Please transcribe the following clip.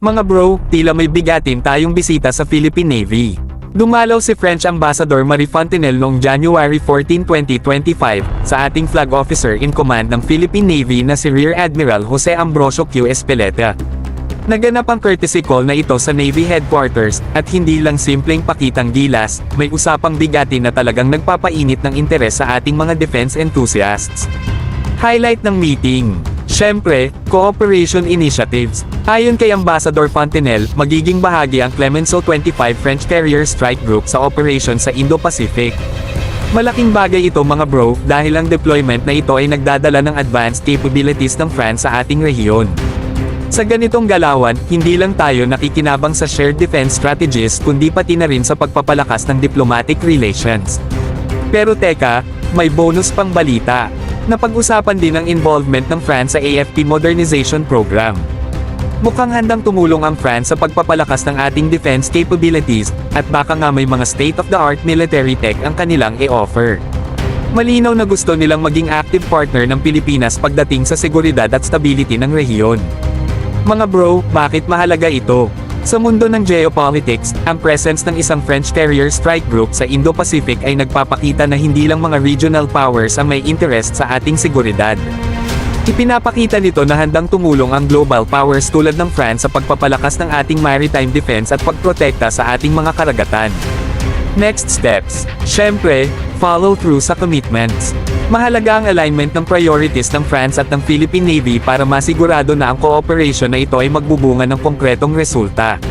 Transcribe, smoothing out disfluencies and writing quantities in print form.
Mga bro, tila may bigatin tayong bisita sa Philippine Navy. Dumalaw si French Ambassador Marie Fontenelle noong January 14, 2025, sa ating flag officer in command ng Philippine Navy na si Rear Admiral Jose Ambrosio Q. Espeleta. Naganap ang courtesy call na ito sa Navy Headquarters, at hindi lang simpleng pakitang gilas, may usapang bigatin na talagang nagpapainit ng interes sa ating mga defense enthusiasts. Highlight ng meeting. Siyempre, cooperation initiatives. Ayon kay Ambassador Fontenelle, magiging bahagi ang Clemenceau 25 French Carrier Strike Group sa operation sa Indo-Pacific. Malaking bagay ito mga bro, dahil ang deployment na ito ay nagdadala ng advanced capabilities ng France sa ating rehiyon. Sa ganitong galawan, hindi lang tayo nakikinabang sa shared defense strategies kundi pati na rin sa pagpapalakas ng diplomatic relations. Pero teka, may bonus pang balita. Napag-usapan din ang involvement ng France sa AFP modernization program. Mukhang handang tumulong ang France sa pagpapalakas ng ating defense capabilities, at baka nga may mga state-of-the-art military tech ang kanilang i-offer. Malinaw na gusto nilang maging active partner ng Pilipinas pagdating sa seguridad at stability ng rehiyon. Mga bro, bakit mahalaga ito? Sa mundo ng geopolitics, ang presence ng isang French carrier strike group sa Indo-Pacific ay nagpapakita na hindi lang mga regional powers ang may interest sa ating seguridad. Ipinapakita nito na handang tumulong ang global powers tulad ng France sa pagpapalakas ng ating maritime defense at pagprotekta sa ating mga karagatan. Next steps. Siyempre, follow through sa commitments. Mahalaga ang alignment ng priorities ng France at ng Philippine Navy para masigurado na ang cooperation na ito ay magbubunga ng konkretong resulta.